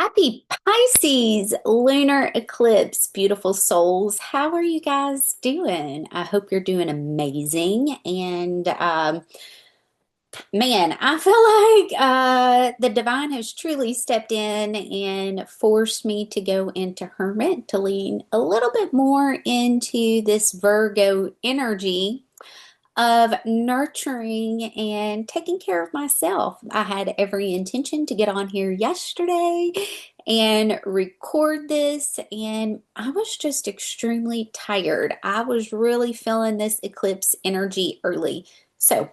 Happy Pisces Lunar Eclipse, beautiful souls. How are you guys doing? I hope you're doing amazing. And man, I feel like the divine has truly stepped in and forced me to go into hermit to lean a little bit more into this Virgo energy of nurturing and taking care of myself. I had every intention to get on here yesterday and record this, and I was just extremely tired. I was really feeling this eclipse energy early. So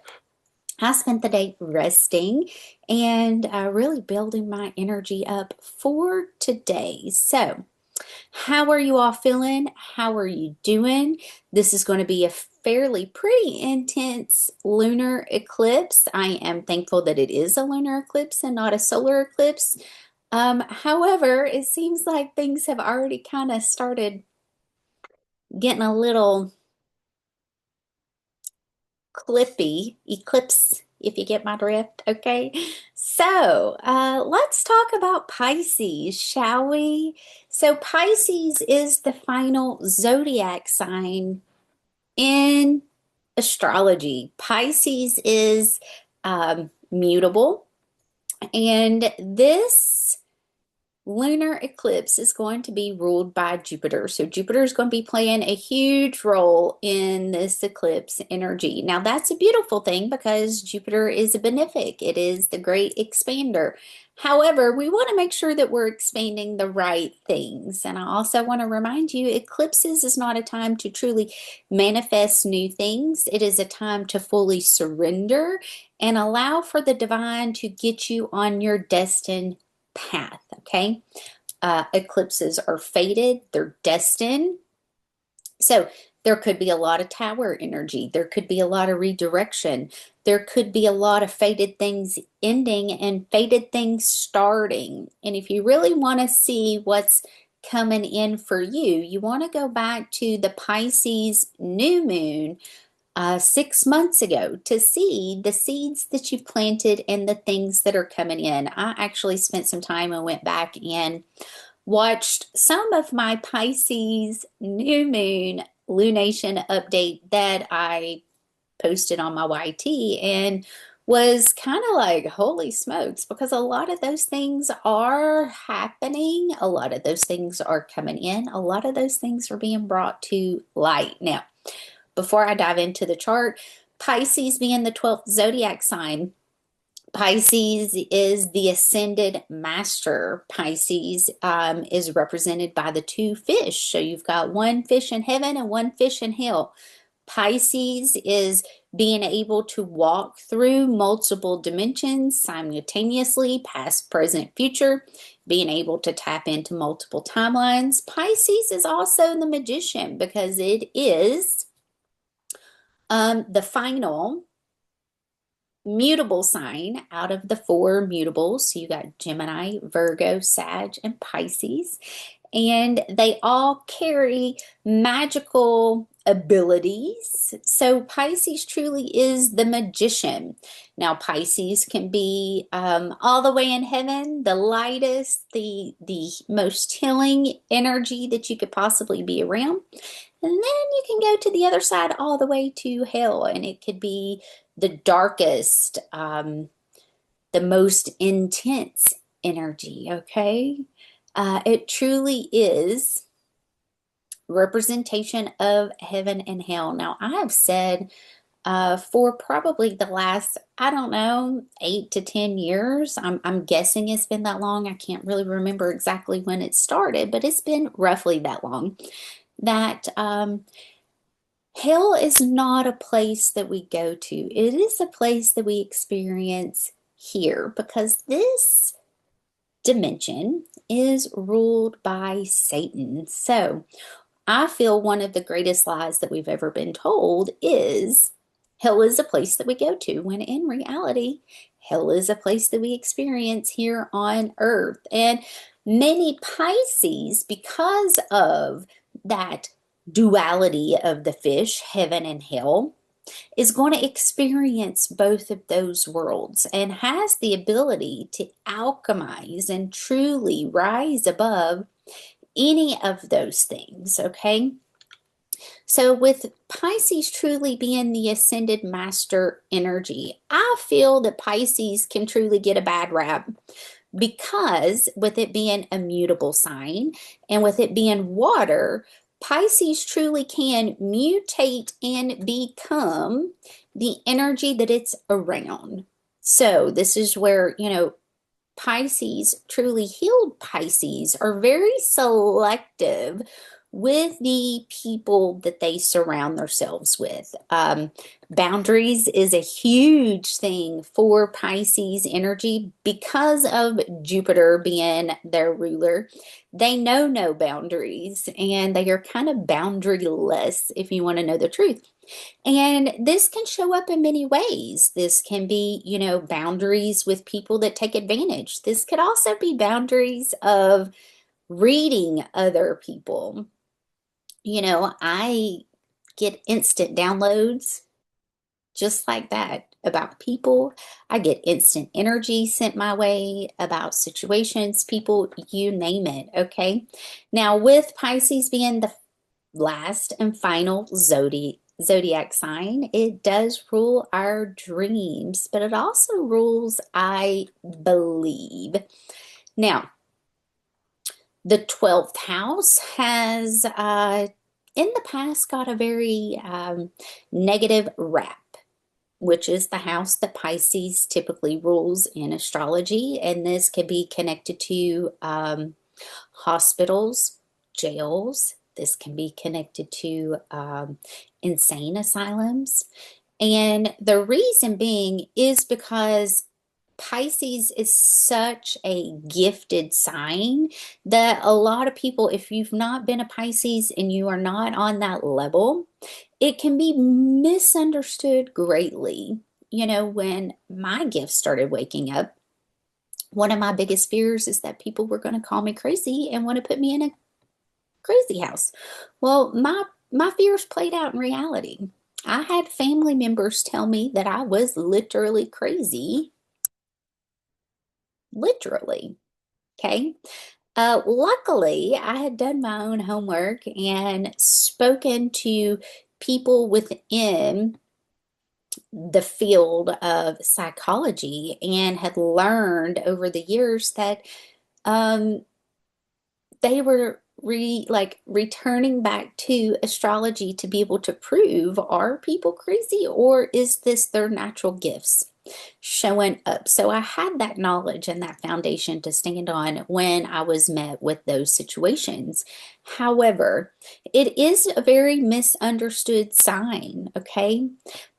I spent the day resting and really building my energy up for today. So, how are you all feeling? How are you doing? This is going to be a fairly pretty intense lunar eclipse. I am thankful that it is a lunar eclipse and not a solar eclipse. However, it seems like things have already kind of started getting a little clippy, eclipse, if you get my drift, okay? So, let's talk about Pisces, shall we? So, Pisces is the final zodiac sign in astrology. Pisces is mutable, and this lunar eclipse is going to be ruled by Jupiter. So Jupiter is going to be playing a huge role in this eclipse energy. Now, that's a beautiful thing because Jupiter is a benefic. It is the great expander. However, we want to make sure that we're expanding the right things. And I also want to remind you, eclipses is not a time to truly manifest new things. It is a time to fully surrender and allow for the divine to get you on your destined path, okay? Eclipses are fated, they're destined. So there could be a lot of tower energy, there could be a lot of redirection, there could be a lot of fated things ending and fated things starting. And if you really want to see what's coming in for you, you want to go back to the Pisces new moon 6 months ago to see the seeds that you've planted and the things that are coming in. I actually spent some time and went back and watched some of my Pisces new moon lunation update that I posted on my YT and was kind of like, holy smokes, because a lot of those things are happening. A lot of those things are coming in. A lot of those things are being brought to light. Now, before I dive into the chart, Pisces being the 12th zodiac sign, Pisces is the ascended master. Pisces is represented by the two fish. So you've got one fish in heaven and one fish in hell. Pisces is being able to walk through multiple dimensions simultaneously, past, present, future, being able to tap into multiple timelines. Pisces is also the magician because it is the final mutable sign out of the four mutables. So you got Gemini, Virgo, Sag, and Pisces. And they all carry magical abilities. So Pisces truly is the magician. Now Pisces can be all the way in heaven, the lightest, the most healing energy that you could possibly be around. And then you can go to the other side all the way to hell, and it could be the darkest, the most intense energy, okay? It truly is representation of heaven and hell. Now, I have said for probably the last, I don't know, 8 to 10 years, I'm guessing it's been that long. I can't really remember exactly when it started, but it's been roughly that long, that hell is not a place that we go to. It is a place that we experience here because this dimension is ruled by Satan. So I feel one of the greatest lies that we've ever been told is hell is a place that we go to, when in reality, hell is a place that we experience here on earth. And many Pisces, because of that duality of the fish, heaven and hell, is going to experience both of those worlds and has the ability to alchemize and truly rise above any of those things, okay? So, with Pisces truly being the ascended master energy, I feel that Pisces can truly get a bad rap because with it being a mutable sign and with it being water, Pisces truly can mutate and become the energy that it's around. So, this is where, Pisces, truly healed Pisces, are very selective with the people that they surround themselves with. Boundaries is a huge thing for Pisces energy because of Jupiter being their ruler. They know no boundaries and they are kind of boundaryless, if you want to know the truth. And this can show up in many ways. This can be, boundaries with people that take advantage. This could also be boundaries of reading other people. I get instant downloads just like that about people. I get instant energy sent my way about situations, people, you name it. Okay. Now, with Pisces being the last and final zodiac sign, it does rule our dreams, but it also rules, I believe. Now, the 12th house has in the past got a very negative rap, which is the house that Pisces typically rules in astrology. And this can be connected to hospitals, jails. This can be connected to insane asylums. And the reason being is because Pisces is such a gifted sign that a lot of people, if you've not been a Pisces and you are not on that level, it can be misunderstood greatly. When my gifts started waking up, one of my biggest fears is that people were going to call me crazy and want to put me in a crazy house. Well, my fears played out in reality. I had family members tell me that I was literally crazy. Literally. Okay. Luckily, I had done my own homework and spoken to people within the field of psychology and had learned over the years that um, they were returning back to astrology to be able to prove, are people crazy or is this their natural gifts showing up? So I had that knowledge and that foundation to stand on when I was met with those situations. However, it is a very misunderstood sign, okay?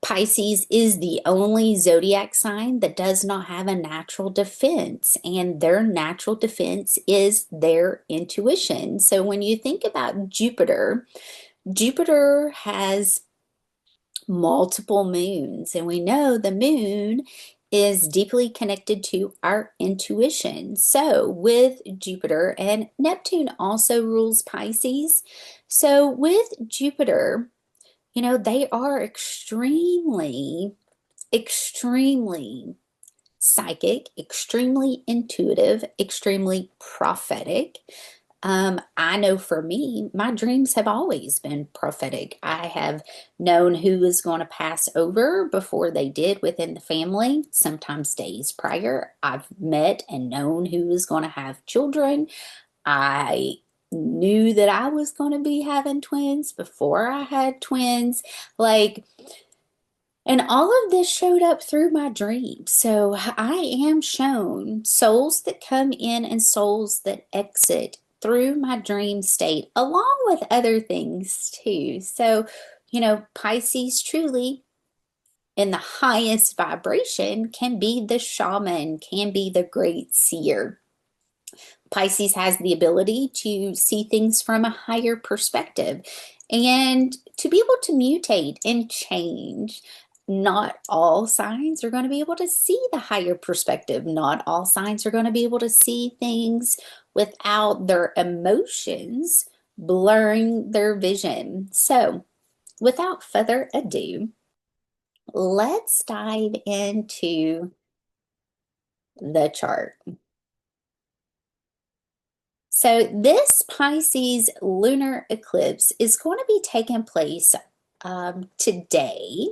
Pisces is the only zodiac sign that does not have a natural defense, and their natural defense is their intuition. So when you think about Jupiter, Jupiter has multiple moons, and we know the moon is deeply connected to our intuition. So, with Jupiter, and Neptune also rules Pisces. So, with Jupiter, they are extremely psychic, extremely intuitive, extremely prophetic. I know for me, my dreams have always been prophetic. I have known who is going to pass over before they did within the family, sometimes days prior. I've met and known who is going to have children. I knew that I was going to be having twins before I had twins. And all of this showed up through my dreams. So I am shown souls that come in and souls that exit through my dream state, along with other things too. So, Pisces truly in the highest vibration can be the shaman, can be the great seer. Pisces has the ability to see things from a higher perspective and to be able to mutate and change. Not all signs are going to be able to see the higher perspective. Not all signs are going to be able to see things without their emotions blurring their vision. So, without further ado, let's dive into the chart. So this Pisces lunar eclipse is going to be taking place today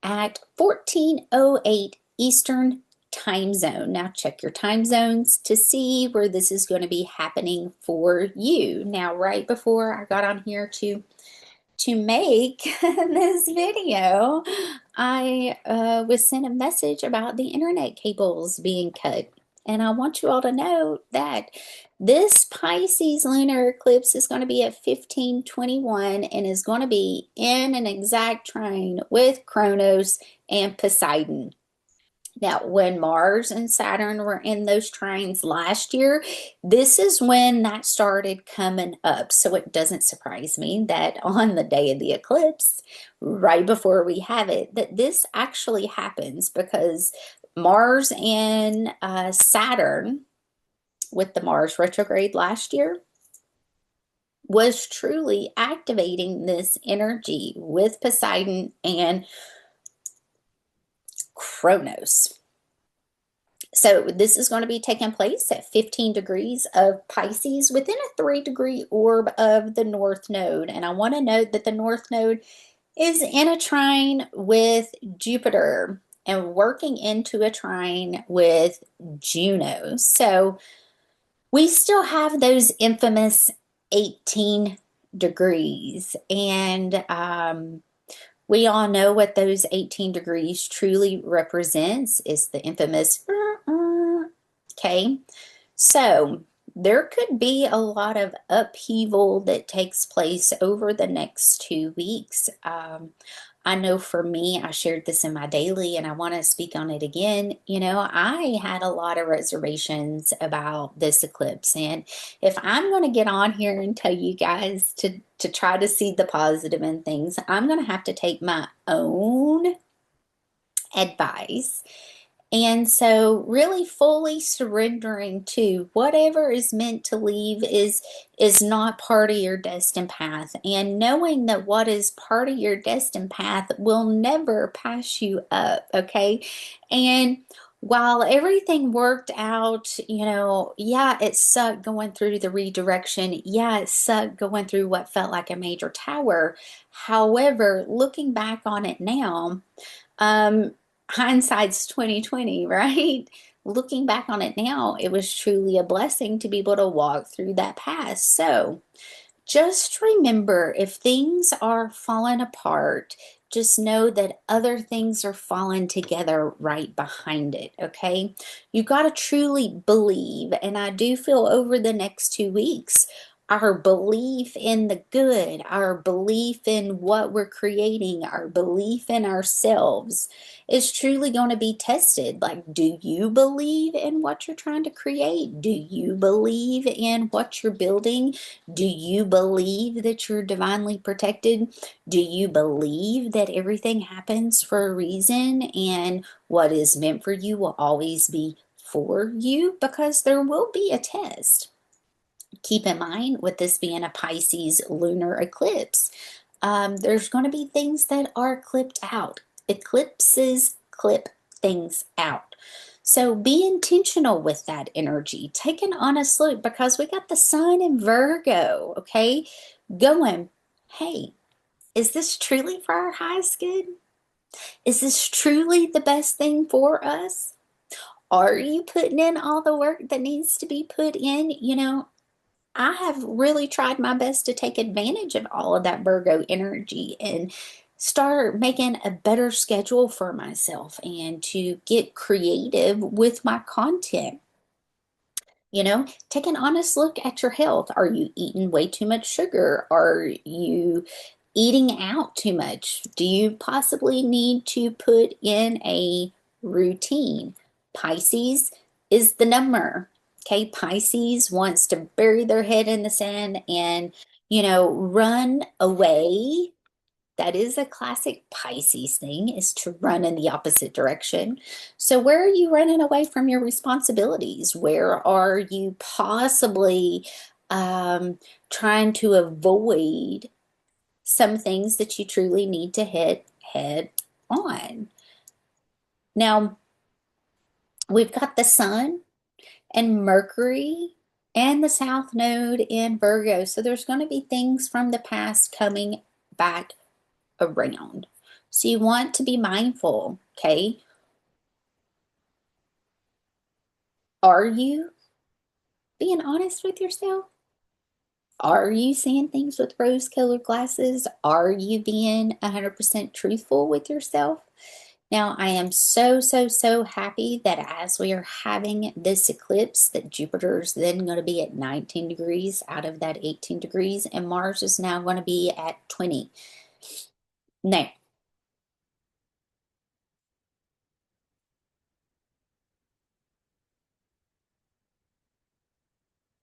at 14:08 Eastern time zone. Now check your time zones to see where this is going to be happening for you. Now, right before I got on here to make this video, I was sent a message about the internet cables being cut. And I want you all to know that this Pisces lunar eclipse is going to be at 1521 and is going to be in an exact trine with Kronos and Poseidon. Now, when Mars and Saturn were in those trines last year, this is when that started coming up. So it doesn't surprise me that on the day of the eclipse, right before we have it, that this actually happens because Mars and Saturn, with the Mars retrograde last year, was truly activating this energy with Poseidon and Kronos. So this is going to be taking place at 15 degrees of Pisces within a 3-degree orb of the North Node. And I want to note that the North Node is in a trine with Jupiter and working into a trine with Juno. So we still have those infamous 18 degrees. And we all know what those 18 degrees truly represents is the infamous okay. So there could be a lot of upheaval that takes place over the next 2 weeks. I know for me, I shared this in my daily and I want to speak on it again. You know, I had a lot of reservations about this eclipse. And if I'm going to get on here and tell you guys to try to see the positive in things, I'm going to have to take my own advice. And so really fully surrendering to whatever is meant to leave is not part of your destined path. And knowing that what is part of your destined path will never pass you up, okay? And while everything worked out, you know, yeah, it sucked going through the redirection. Yeah, it sucked going through what felt like a major tower. However, looking back on it now, um, hindsight's 2020, right? Looking back on it now, it was truly a blessing to be able to walk through that path. So just remember, if things are falling apart, just know that other things are falling together right behind it, okay? You got to truly believe, and I do feel over the next 2 weeks, our belief in the good, our belief in what we're creating, our belief in ourselves is truly going to be tested. Like, do you believe in what you're trying to create? Do you believe in what you're building? Do you believe that you're divinely protected? Do you believe that everything happens for a reason and what is meant for you will always be for you? Because there will be a test. Keep in mind, with this being a Pisces lunar eclipse, there's going to be things that are clipped out. Eclipses clip things out. So be intentional with that energy. Take an honest look because we got the sun in Virgo, okay? Going, hey, is this truly for our highest good? Is this truly the best thing for us? Are you putting in all the work that needs to be put in? You know, I have really tried my best to take advantage of all of that Virgo energy and start making a better schedule for myself and to get creative with my content. You know, take an honest look at your health. Are you eating way too much sugar? Are you eating out too much? Do you possibly need to put in a routine? Pisces is the number. Okay, Pisces wants to bury their head in the sand and, you know, run away. That is a classic Pisces thing, is to run in the opposite direction. So where are you running away from your responsibilities? Where are you possibly trying to avoid some things that you truly need to hit head on. Now, we've got the Sun and Mercury and the South Node in Virgo. So there's going to be things from the past coming back around. So you want to be mindful, okay? Are you being honest with yourself? Are you seeing things with rose-colored glasses? Are you being 100% truthful with yourself? Now, I am so, so, so happy that as we are having this eclipse, that Jupiter's then going to be at 19 degrees out of that 18 degrees, and Mars is now going to be at 20. Now,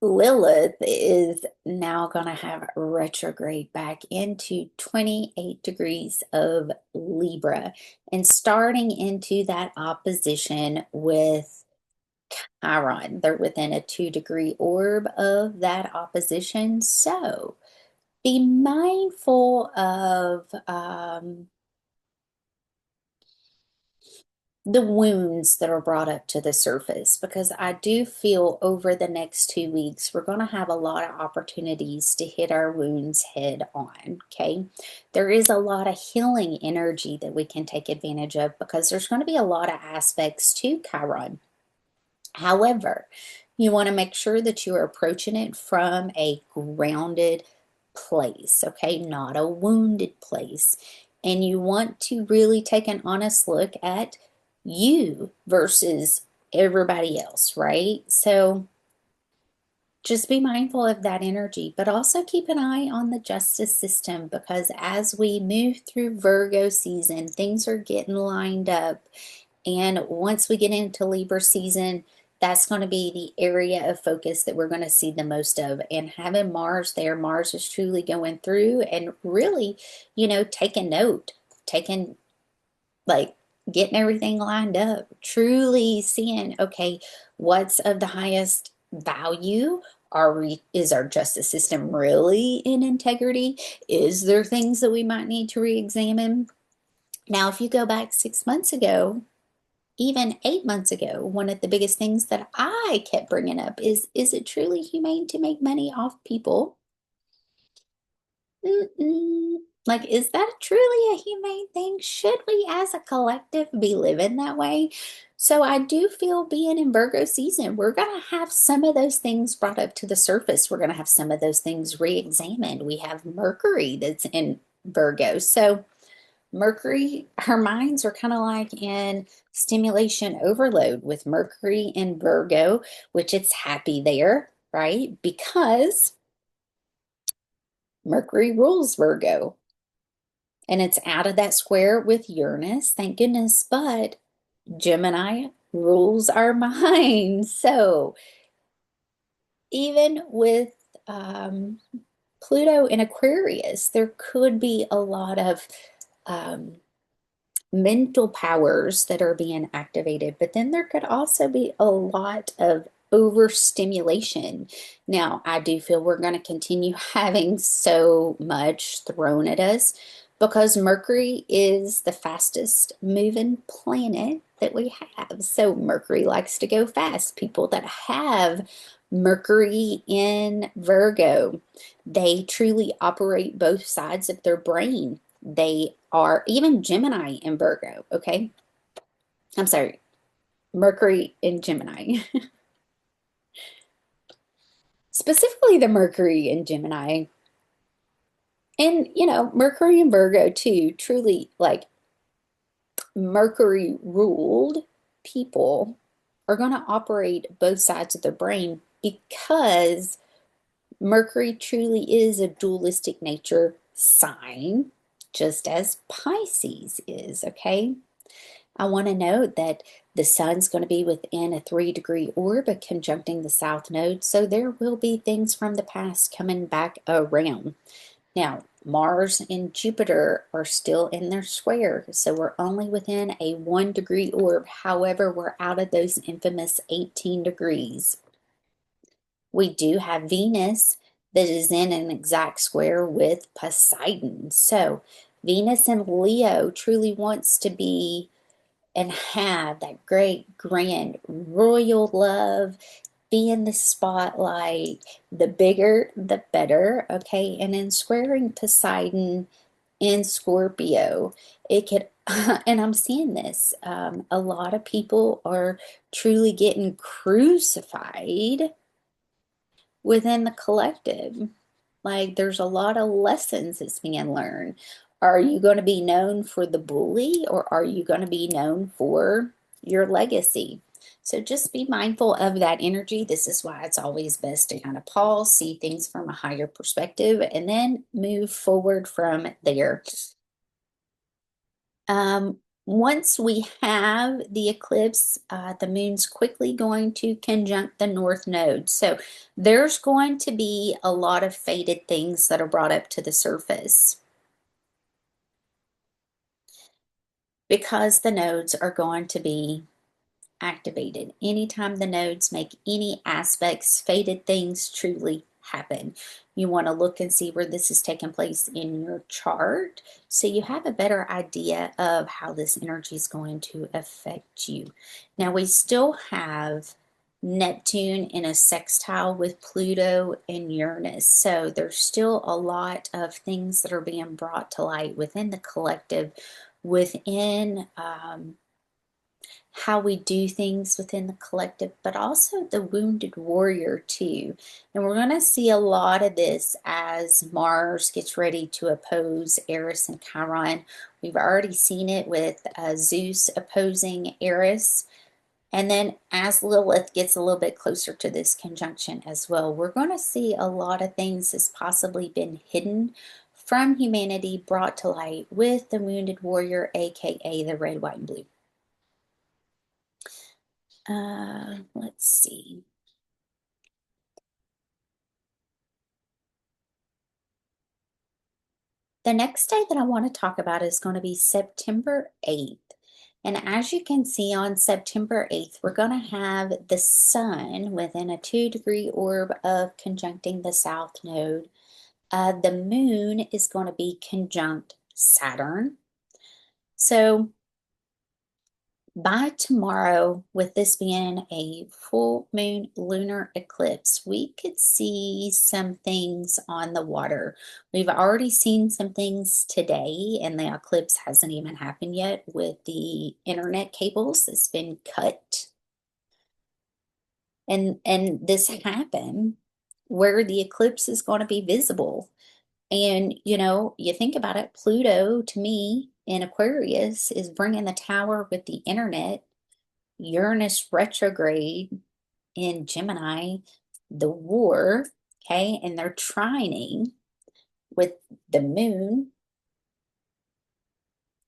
Lilith is now going to have retrograde back into 28 degrees of Libra and starting into that opposition with Chiron. They're within a 2-degree orb of that opposition. So be mindful of the wounds that are brought up to the surface, because I do feel over the next 2 weeks we're going to have a lot of opportunities to hit our wounds head on. Okay, there is a lot of healing energy that we can take advantage of because there's going to be a lot of aspects to Chiron. However, you want to make sure that you are approaching it from a grounded place, okay, not a wounded place. And you want to really take an honest look at you versus everybody else, right? So just be mindful of that energy, but also keep an eye on the justice system, because as we move through Virgo season, things are getting lined up. And once we get into Libra season, that's going to be the area of focus that we're going to see the most of. And having Mars there, Mars is truly going through and really, taking note, taking, like, getting everything lined up, truly seeing, okay, what's of the highest value? Is our justice system really in integrity? Is there things that we might need to re-examine? Now, if you go back 6 months ago, even 8 months ago, one of the biggest things that I kept bringing up is it truly humane to make money off people? Like, is that truly a humane thing? Should we as a collective be living that way? So I do feel, being in Virgo season, we're going to have some of those things brought up to the surface. We're going to have some of those things re-examined. We have Mercury that's in Virgo. So Mercury, our minds are kind of like in stimulation overload with Mercury in Virgo, which it's happy there, right? Because Mercury rules Virgo and it's out of that square with Uranus, thank goodness. But Gemini rules our minds. So even with Pluto in Aquarius, there could be a lot of um, mental powers that are being activated, but then there could also be a lot of overstimulation. Now, I do feel we're going to continue having so much thrown at us because Mercury is the fastest moving planet that we have. So Mercury likes to go fast. People that have Mercury in Virgo, they truly operate both sides of their brain. They are even Gemini in Virgo, okay? I'm sorry, Mercury in Gemini. Specifically the Mercury in Gemini. And, Mercury in Virgo too, truly, like, Mercury ruled people are going to operate both sides of their brain because Mercury truly is a dualistic nature sign, just as Pisces is, okay? I want to note that the sun's going to be within a 3-degree orb conjuncting the south node, so there will be things from the past coming back around. Now, Mars and Jupiter are still in their square, so we're only within a 1-degree orb. However, we're out of those infamous 18 degrees. We do have Venus that is in an exact square with Poseidon. So Venus in Leo truly wants to be and have that great, grand, royal love, be in the spotlight. The bigger, the better. Okay. And in squaring Poseidon in Scorpio, it could, and I'm seeing this, a lot of people are truly getting crucified within the collective. Like there's a lot of lessons that's being learned. Are you going to be known for the bully or are you going to be known for your legacy? So just be mindful of that energy. This is why it's always best to kind of pause, see things from a higher perspective, and then move forward from there. Um, Once we have the eclipse, the moon's quickly going to conjunct the north node. So there's going to be a lot of faded things that are brought up to the surface because the nodes are going to be activated. Anytime the nodes make any aspects, faded things truly happen. You want to look and see where this is taking place in your chart so you have a better idea of how this energy is going to affect you. Now, we still have Neptune in a sextile with Pluto and Uranus. So there's still a lot of things that are being brought to light within the collective, within how we do things within the collective, but also the wounded warrior too. And we're going to see a lot of this as Mars gets ready to oppose Eris and Chiron. We've already seen it with Zeus opposing Eris. And then as Lilith gets a little bit closer to this conjunction as well, we're going to see a lot of things that's possibly been hidden from humanity brought to light with the wounded warrior, aka the red, white, and blue. Let's see. The next day that I want to talk about is going to be September 8th. And as you can see on September 8th, we're going to have the sun within a 2-degree orb of conjuncting the south node. The moon is going to be conjunct Saturn. So by tomorrow, with this being a full moon lunar eclipse, we could see some things on the water. We've already seen some things today, and the eclipse hasn't even happened yet with the internet cables that's been cut. And this happened where the eclipse is going to be visible. And, you know, you think about it, Pluto to me in Aquarius is bringing the tower with the internet. Uranus retrograde in Gemini, the war, okay, and they're trining with the moon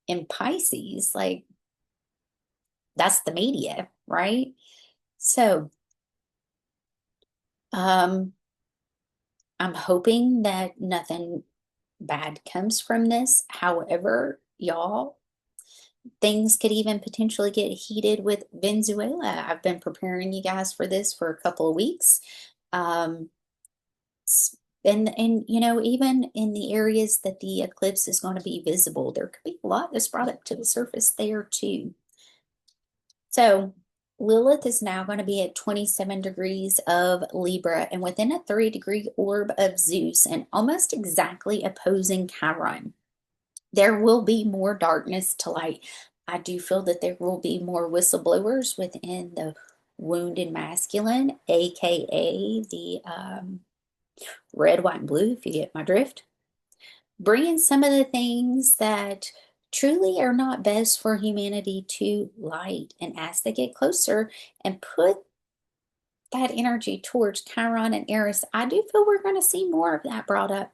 in Pisces, like that's the media, right? So, um, I'm hoping that nothing bad comes from this. However, y'all, things could even potentially get heated with Venezuela. I've been preparing you guys for this for a couple of weeks. Um, and you know, even in the areas that the eclipse is going to be visible, there could be a lot that's brought up to the surface there too. So Lilith is now going to be at 27 degrees of Libra and within a 3-degree orb of Zeus and almost exactly opposing Chiron. There will be more darkness to light. I do feel that there will be more whistleblowers within the wounded masculine, aka the red, white, and blue, if you get my drift. Bringing some of the things that truly are not best for humanity to light. And as they get closer and put that energy towards Chiron and Eris, I do feel we're going to see more of that brought up.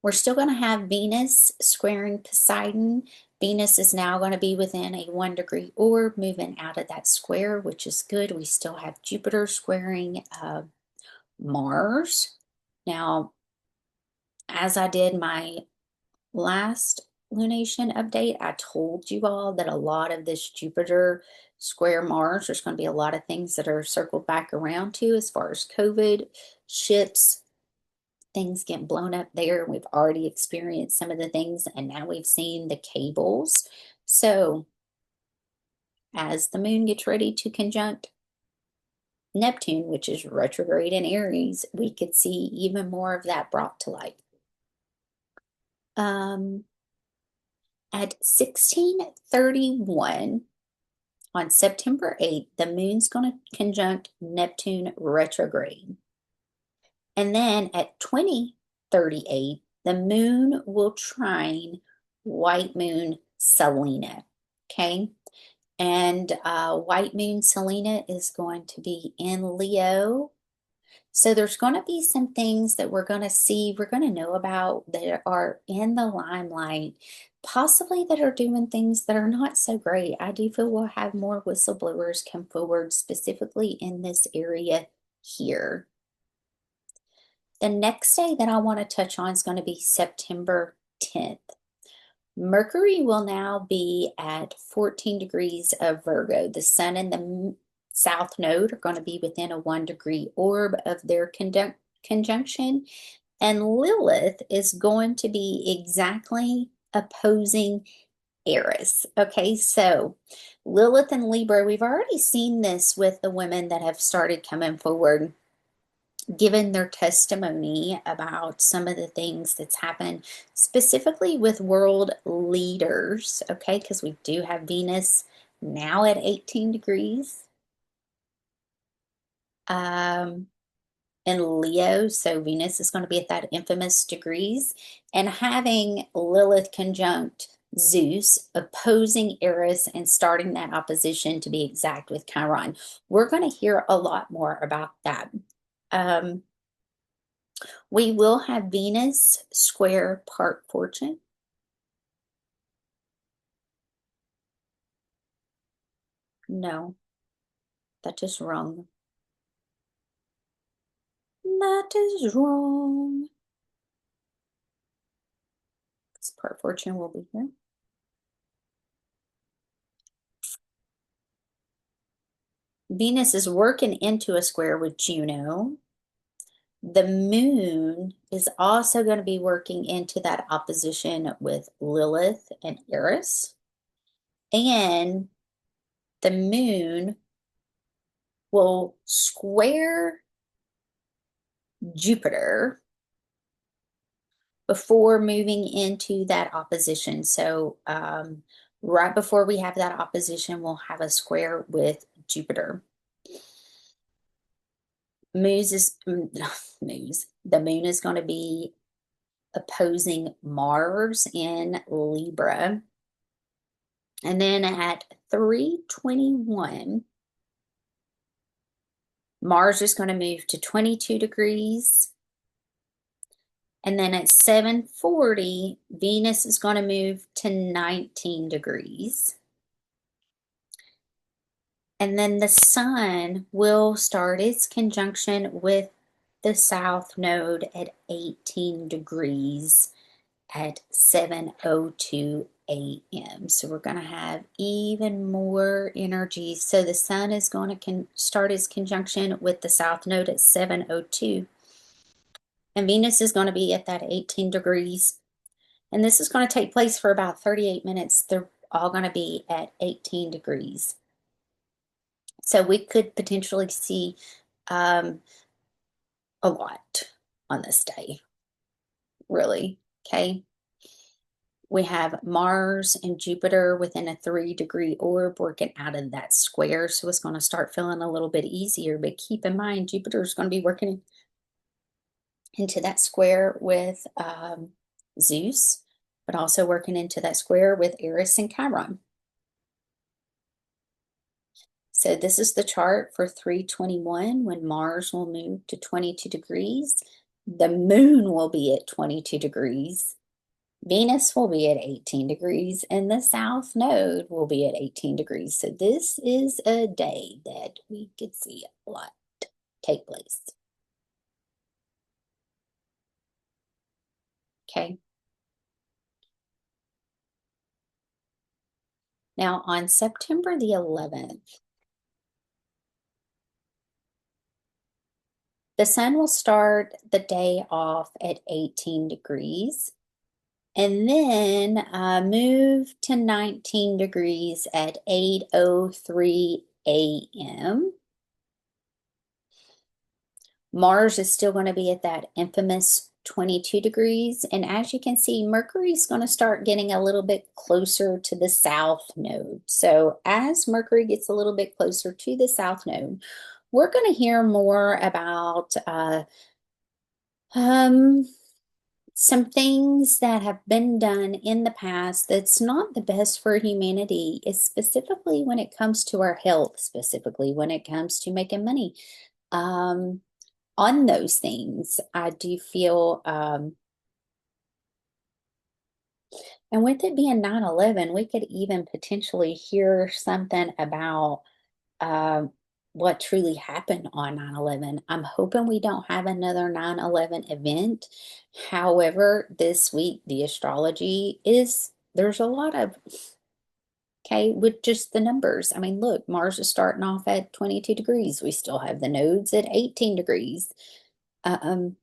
We're still going to have Venus squaring Poseidon. Venus is now going to be within a 1-degree orb, moving out of that square, which is good. We still have Jupiter squaring Mars. Now, as I did my last lunation update, I told you all that a lot of this Jupiter square Mars, there's going to be a lot of things that are circled back around to as far as COVID, ships, things get blown up there. We've already experienced some of the things, and now we've seen the cables. So as the moon gets ready to conjunct Neptune, which is retrograde in Aries, we could see even more of that brought to light. At 1631, on September 8th, the moon's going to conjunct Neptune retrograde. And then at 2038, the moon will trine white moon Selena. Okay. And white moon Selena is going to be in Leo. So there's going to be some things that we're going to see, we're going to know about that are in the limelight, possibly that are doing things that are not so great. I do feel we'll have more whistleblowers come forward, specifically in this area here. The next day that I want to touch on is going to be September 10th. Mercury will now be at 14 degrees of Virgo. The sun and the south node are going to be within a 1-degree orb of their conjunction. And Lilith is going to be exactly opposing Aries. Okay, so Lilith and Libra, we've already seen this with the women that have started coming forward, given their testimony about some of the things that's happened, specifically with world leaders, okay, because we do have Venus now at 18 degrees in Leo, so Venus is going to be at that infamous degrees, and having Lilith conjunct Zeus, opposing Eris, and starting that opposition, to be exact, with Chiron. We're going to hear a lot more about that. We will have Venus square part fortune. No, that is wrong. That is wrong. This part fortune will be here. Venus is working into a square with Juno. The moon is also going to be working into that opposition with Lilith and Eris. And the moon will square Jupiter before moving into that opposition. So right before we have that opposition, we'll have a square with Jupiter. The moon is going to be opposing Mars in Libra. And then at 3:21, Mars is going to move to 22 degrees. And then at 7:40, Venus is going to move to 19 degrees. And then the sun will start its conjunction with the south node at 18 degrees at 7:02 a.m. So we're going to have even more energy. So the sun is going to start its conjunction with the south node at 7:02. And Venus is going to be at that 18 degrees. And this is going to take place for about 38 minutes. They're all going to be at 18 degrees. So we could potentially see a lot on this day, really, okay? We have Mars and Jupiter within a 3-degree orb working out of that square, so it's going to start feeling a little bit easier. But keep in mind, Jupiter is going to be working into that square with Zeus, but also working into that square with Eris and Chiron. So this is the chart for 3:21 when Mars will move to 22 degrees. The moon will be at 22 degrees. Venus will be at 18 degrees, and the south node will be at 18 degrees. So this is a day that we could see a lot take place. Okay. Now on September the 11th, The sun will start the day off at 18 degrees and then move to 19 degrees at 8:03 a.m. Mars is still going to be at that infamous 22 degrees. And as you can see, Mercury is going to start getting a little bit closer to the south node. So as Mercury gets a little bit closer to the south node, we're going to hear more about um, some things that have been done in the past that's not the best for humanity, is specifically when it comes to our health, specifically when it comes to making money. On those things, I do feel, and with it being 9/11, we could even potentially hear something about uh, what truly happened on 9/11. I'm hoping we don't have another 9/11 event. However, this week, the astrology is, there's a lot of, okay, with just the numbers. I mean, look, Mars is starting off at 22 degrees. We still have the nodes at 18 degrees. Um,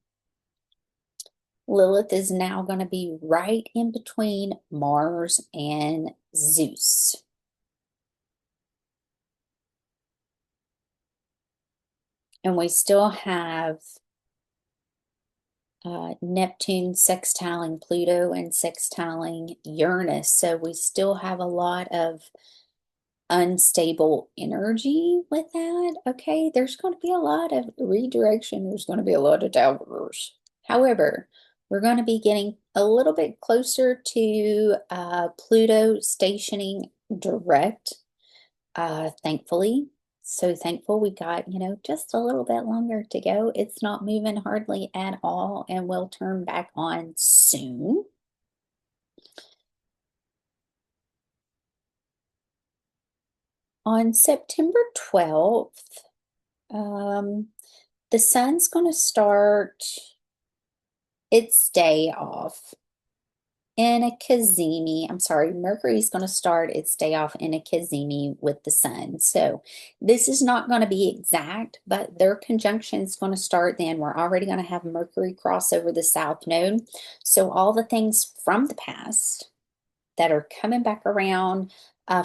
Lilith is now going to be right in between Mars and Zeus. And we still have Neptune sextiling Pluto and sextiling Uranus. So we still have a lot of unstable energy with that. Okay, there's going to be a lot of redirection. There's going to be a lot of downwards. However, we're going to be getting a little bit closer to Pluto stationing direct, thankfully. So thankful we got, just a little bit longer to go. It's not moving hardly at all, and we'll turn back on soon. On September 12th, the sun's going to start its day off in a Cazimi. I'm sorry, Mercury's going to start its day off in a Cazimi with the sun. So this is not going to be exact, but their conjunction is going to start then. We're already going to have Mercury cross over the south node. So all the things from the past that are coming back around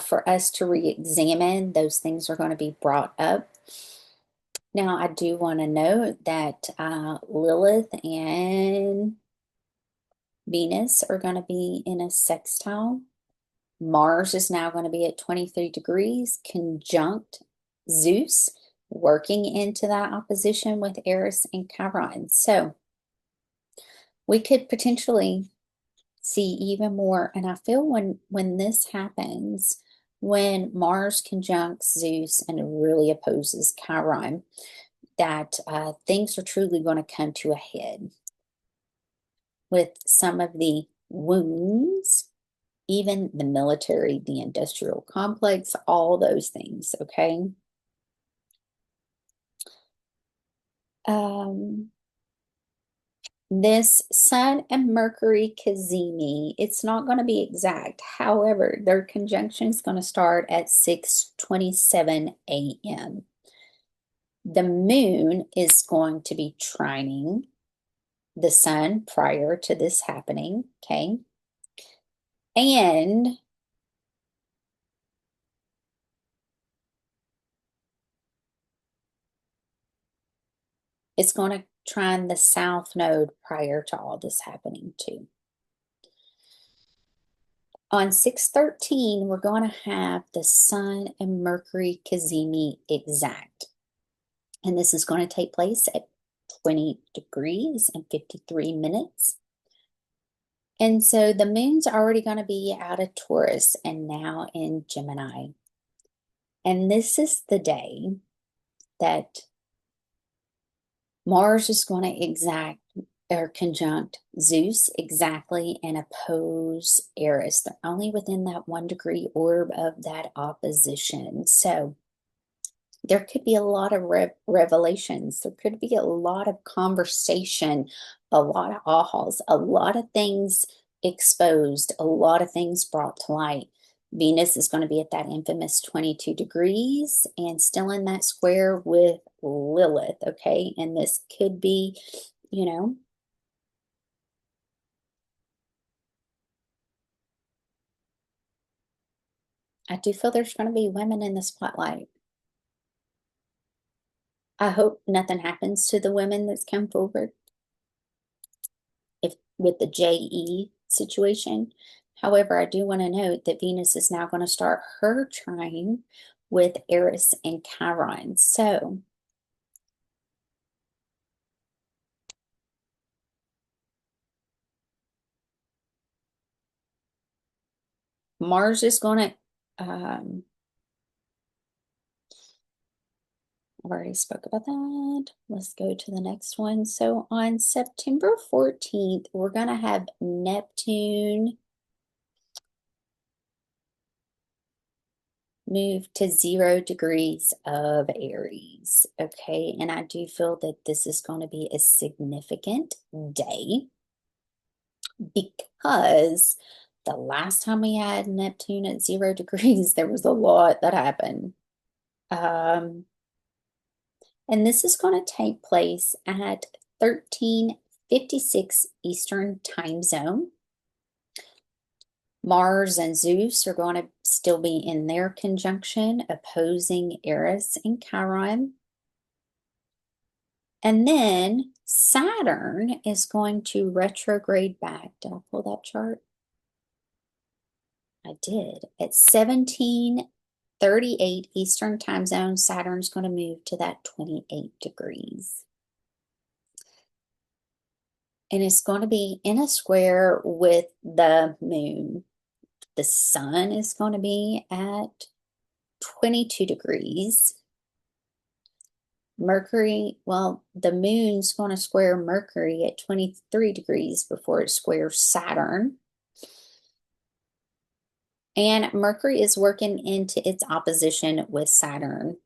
for us to re-examine, those things are going to be brought up. Now, I do want to note that Lilith and Venus are going to be in a sextile. Mars is now going to be at 23 degrees, conjunct Zeus, working into that opposition with Aries and Chiron. So we could potentially see even more. And I feel when this happens, when Mars conjuncts Zeus and really opposes Chiron, that things are truly going to come to a head with some of the wounds, even the military, the industrial complex, all those things, okay? This Sun and Mercury Cazimi, it's not going to be exact. However, their conjunction is going to start at 6:27 a.m. The moon is going to be trining the sun prior to this happening, okay? And it's going to trine the south node prior to all this happening too. On 6/13, we're going to have the Sun and Mercury Cazimi exact. And this is going to take place at 20 degrees and 53 minutes. And so the moon's already going to be out of Taurus and now in Gemini. And this is the day that Mars is going to exact or conjunct Zeus exactly and oppose Eris. They're only within that 1 degree orb of that opposition. So there could be a lot of revelations. There could be a lot of conversation, a lot of ahas, a lot of things exposed, a lot of things brought to light Venus is going to be at that infamous 22 degrees and still in that square with Lilith, okay? And this could be, you know, I do feel there's going to be women in the spotlight. I hope nothing happens to the women that's come forward if with the JE situation. However, I do want to note that Venus is now going to start her trine with Eris and Chiron. So Mars is going to, I've already spoke about that. Let's go to the next one. So on September 14th, we're going to have Neptune move to 0 degrees of Aries. Okay, and I do feel that this is going to be a significant day because the last time we had Neptune at 0 degrees, there was a lot that happened. And this is going to take place at 13:56 Eastern Time Zone. Mars and Zeus are going to still be in their conjunction, opposing Eris and Chiron. And then Saturn is going to retrograde back. Did I pull that chart? I did. At 17:38 Eastern Time Zone, Saturn's going to move to that 28 degrees. And it's going to be in a square with the moon. The sun is going to be at 22 degrees. Mercury, well, the moon's going to square Mercury at 23 degrees before it squares Saturn. And Mercury is working into its opposition with Saturn.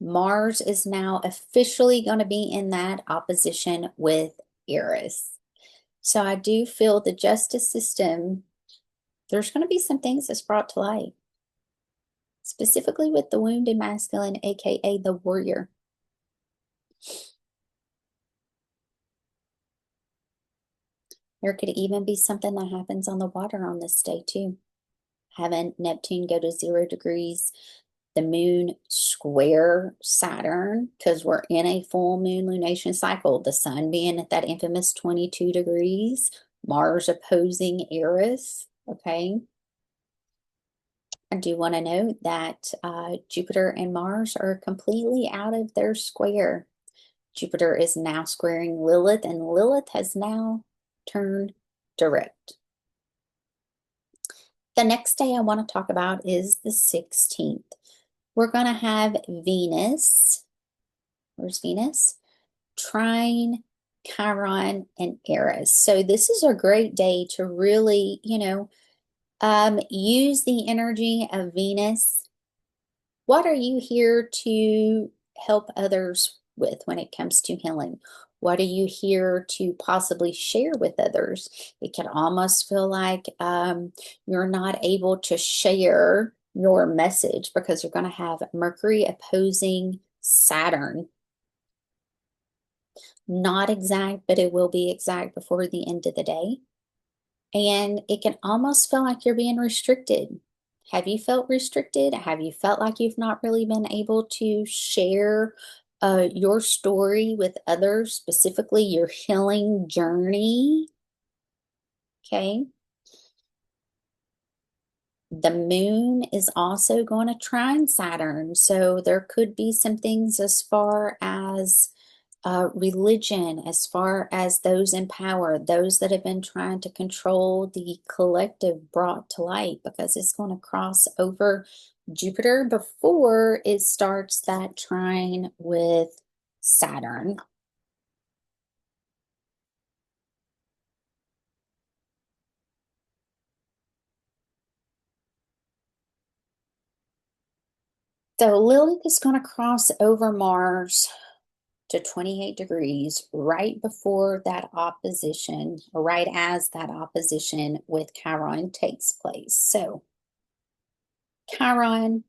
Mars is now officially going to be in that opposition with Eris. So I do feel the justice system, there's going to be some things that's brought to light, specifically with the wounded masculine, aka the warrior. There could even be something that happens on the water on this day too. Having Neptune go to 0 degrees, the moon square Saturn, because we're in a full moon lunation cycle, the sun being at that infamous 22 degrees, Mars opposing Eris, okay? I do want to note that Jupiter and Mars are completely out of their square. Jupiter is now squaring Lilith, and Lilith has now turned direct. The next day I want to talk about is the 16th. We're going to have Venus. Where's Venus? Trine, Chiron, and Eris. So this is a great day to really, use the energy of Venus. What are you here to help others with when it comes to healing? What are you here to possibly share with others? It can almost feel like you're not able to share your message because you're going to have Mercury opposing Saturn. Not exact, but it will be exact before the end of the day. And it can almost feel like you're being restricted. Have you felt restricted? Have you felt like you've not really been able to share your story with others, specifically your healing journey? Okay. The moon is also going to trine Saturn. So there could be some things as far as religion, as far as those in power, those that have been trying to control the collective brought to light, because it's going to cross over Jupiter before it starts that trine with Saturn. So Lilith is going to cross over Mars to 28 degrees right before that opposition, or right as that opposition with Chiron takes place. So Chiron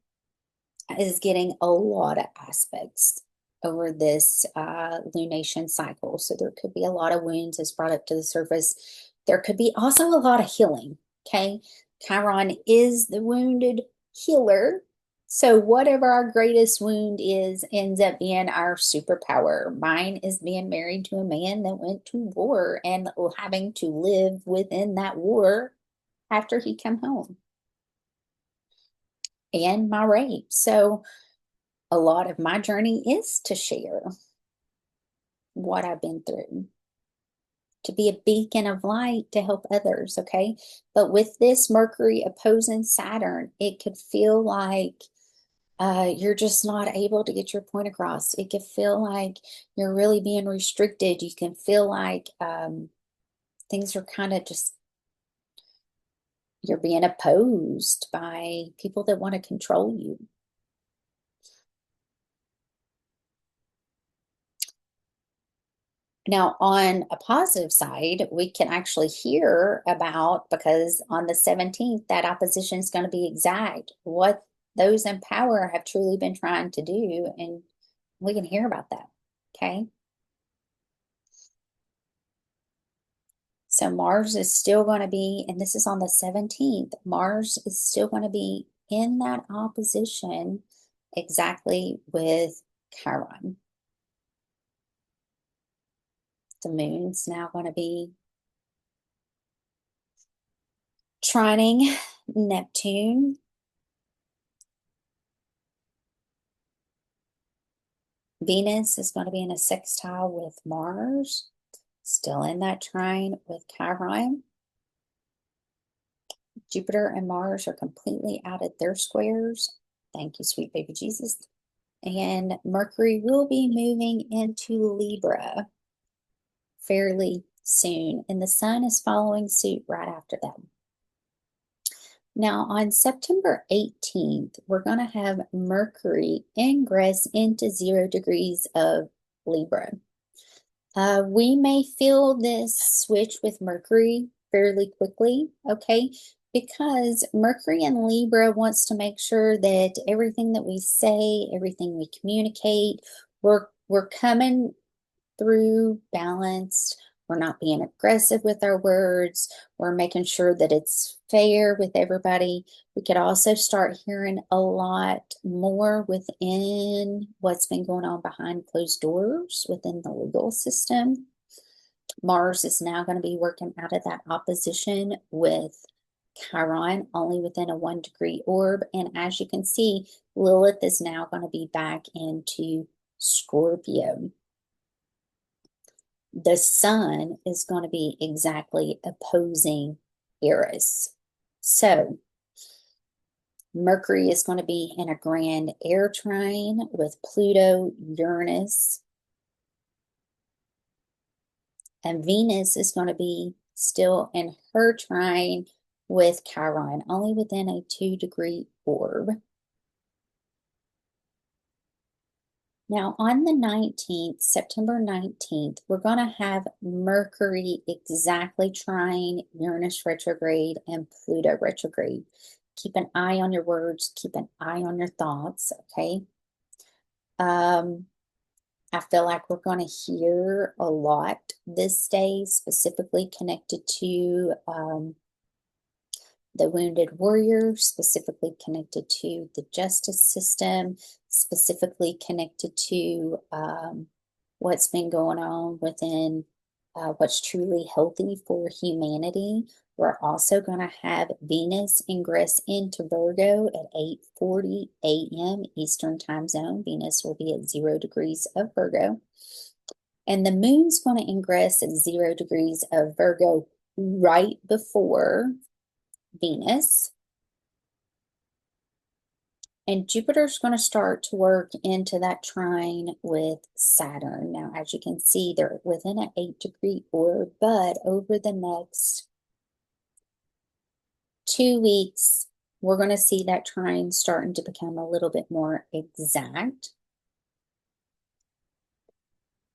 is getting a lot of aspects over this lunation cycle. So there could be a lot of wounds as brought up to the surface. There could be also a lot of healing. Okay. Chiron is the wounded healer. So whatever our greatest wound is ends up being our superpower. Mine is being married to a man that went to war and having to live within that war after he come home. And my rape. So a lot of my journey is to share what I've been through, to be a beacon of light to help others, okay? But with this Mercury opposing Saturn, it could feel like you're just not able to get your point across. It could feel like you're really being restricted. You can feel like things are kind of just, you're being opposed by people that want to control you. Now, on a positive side, we can actually hear about, because on the 17th, that opposition is going to be exact, what those in power have truly been trying to do, and we can hear about that, okay? So Mars is still going to be, and this is on the 17th, Mars is still going to be in that opposition exactly with Chiron. The moon's now going to be trining Neptune. Venus is going to be in a sextile with Mars, still in that trine with Chiron. Jupiter and Mars are completely out at their squares. Thank you, sweet baby Jesus. And Mercury will be moving into Libra fairly soon, and the Sun is following suit right after that. Now, on September 18th, we're going to have Mercury ingress into 0 degrees of Libra. We may feel this switch with Mercury fairly quickly, okay? Because Mercury in Libra wants to make sure that everything that we say, everything we communicate, we're coming through balanced. We're not being aggressive with our words. We're making sure that it's fair with everybody. We could also start hearing a lot more within what's been going on behind closed doors within the legal system. Mars is now going to be working out of that opposition with Chiron, only within a 1 degree orb. And as you can see, Lilith is now going to be back into Scorpio. The Sun is going to be exactly opposing Aries. So Mercury is going to be in a grand air trine with Pluto, Uranus, and Venus is going to be still in her trine with Chiron, only within a 2 degree orb. Now, on the 19th, September 19th, we're going to have Mercury exactly trine Uranus retrograde and Pluto retrograde. Keep an eye on your words. Keep an eye on your thoughts, okay? I feel like we're going to hear a lot this day, specifically connected to the wounded warrior, specifically connected to the justice system, specifically connected to what's been going on within what's truly healthy for humanity. We're also going to have Venus ingress into Virgo at 8:40 a.m. Eastern Time Zone. Venus will be at 0 degrees of Virgo. And the moon's going to ingress at 0 degrees of Virgo right before Venus. And Jupiter's going to start to work into that trine with Saturn. Now, as you can see, they're within an 8 degree orb, but over the next 2 weeks, we're going to see that trine starting to become a little bit more exact.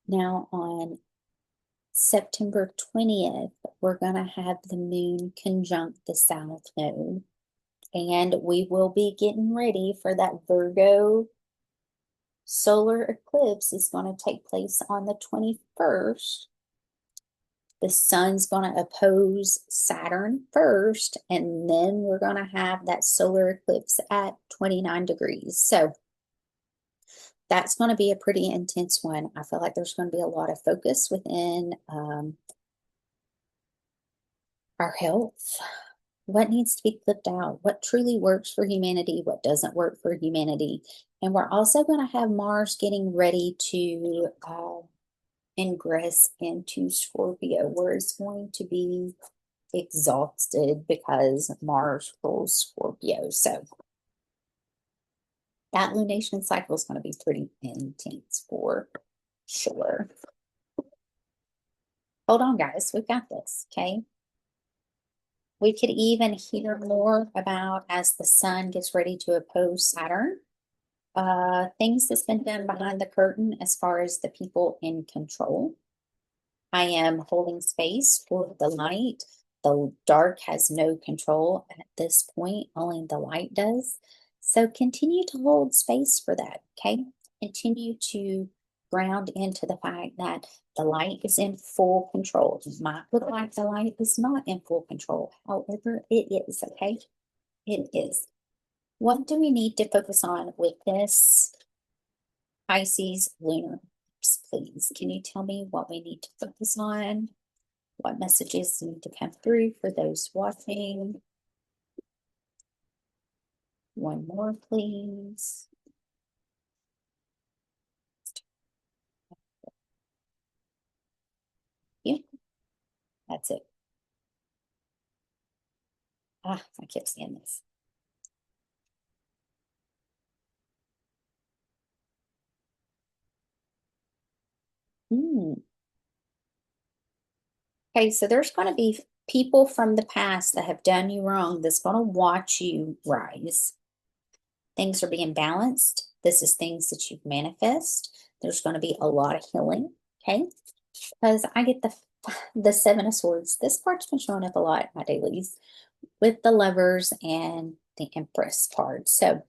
Now, on September 20th, we're going to have the moon conjunct the south node. And we will be getting ready for that Virgo solar eclipse. Is going to take place on the 21st. The sun's going to oppose Saturn first, and then we're going to have that solar eclipse at 29 degrees. So that's going to be a pretty intense one. I feel like there's going to be a lot of focus within our health. What needs to be clipped out? What truly works for humanity? What doesn't work for humanity? And we're also going to have Mars getting ready to ingress into Scorpio, where it's going to be exhausted because Mars rules Scorpio. So that lunation cycle is going to be pretty intense for sure. Hold on, guys. We've got this, okay? We could even hear more about as the sun gets ready to oppose Saturn. Things that's been done behind the curtain as far as the people in control. I am holding space for the light. The dark has no control at this point, only the light does. So continue to hold space for that, okay? Continue to ground into the fact that the light is in full control. It might look like the light is not in full control. However, it is, okay? It is. What do we need to focus on with this Pisces lunar eclipse, please? Can you tell me what we need to focus on? What messages need to come through for those watching? One more, please. Yeah, that's it. I kept seeing this. Okay, so there's going to be people from the past that have done you wrong that's going to watch you rise. Things are being balanced. This is things that you manifest. There's going to be a lot of healing, okay? Because I get the Seven of Swords. This part's been showing up a lot in my dailies with the Lovers and the Empress card. So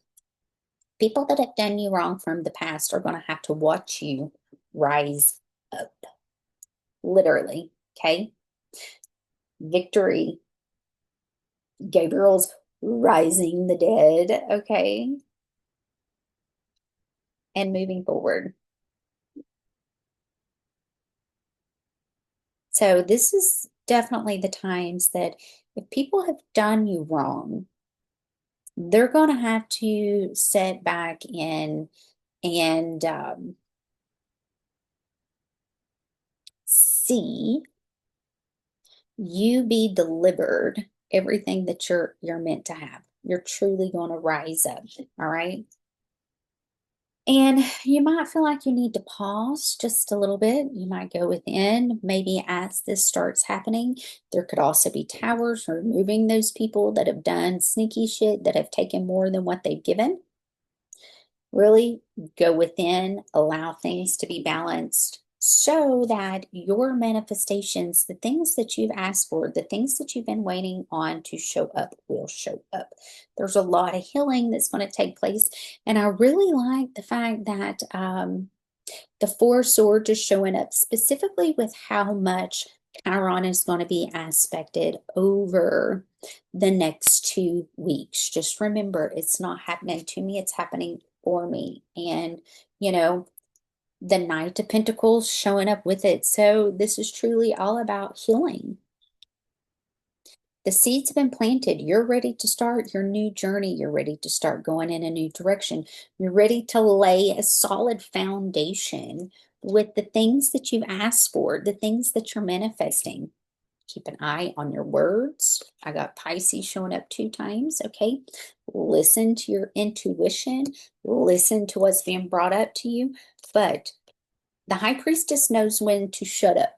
people that have done you wrong from the past are going to have to watch you rise up, literally, okay? Victory. Gabriel's rising the dead, okay? And moving forward. So this is definitely the times that if people have done you wrong, they're going to have to sit back in and see you be delivered everything that you're meant to have. You're truly going to rise up, all right? And you might feel like you need to pause just a little bit. You might go within, maybe as this starts happening. There could also be towers removing those people that have done sneaky shit, that have taken more than what they've given. Really go within, allow things to be balanced so that your manifestations, the things that you've asked for, the things that you've been waiting on to show up, will show up. There's a lot of healing that's going to take place. And I really like the fact that the Four of Swords is showing up specifically with how much Chiron is going to be aspected over the next 2 weeks. Just remember, it's not happening to me, it's happening for me. And, you know, the Knight of Pentacles showing up with it. So this is truly all about healing. The seeds have been planted. You're ready to start your new journey. You're ready to start going in a new direction. You're ready to lay a solid foundation with the things that you've asked for, the things that you're manifesting. Keep an eye on your words. I got Pisces showing up 2 times, okay? Listen to your intuition. Listen to what's being brought up to you. But the High Priestess knows when to shut up,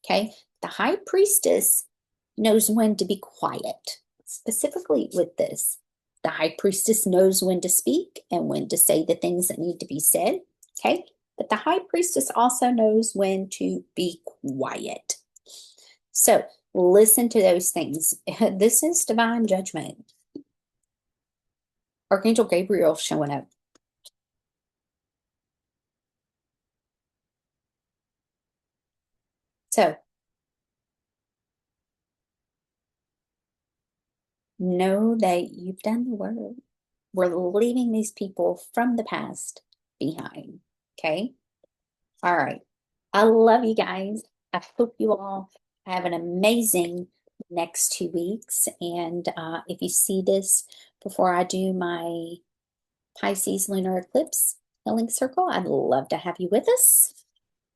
okay? The High Priestess knows when to be quiet, specifically with this. The High Priestess knows when to speak and when to say the things that need to be said, okay? But the High Priestess also knows when to be quiet. So listen to those things. This is divine judgment. Archangel Gabriel showing up. So know that you've done the work. We're leaving these people from the past behind. Okay. All right. I love you guys. I hope you all have an amazing next 2 weeks. And if you see this before I do my Pisces Lunar Eclipse Healing Circle, I'd love to have you with us.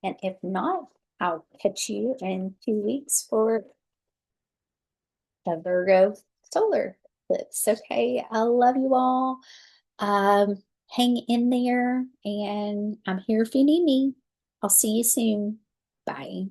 And if not, I'll catch you in 2 weeks for the Virgo solar eclipse. Okay. I love you all. Um, Hang in there, and I'm here if you need me. I'll see you soon. Bye.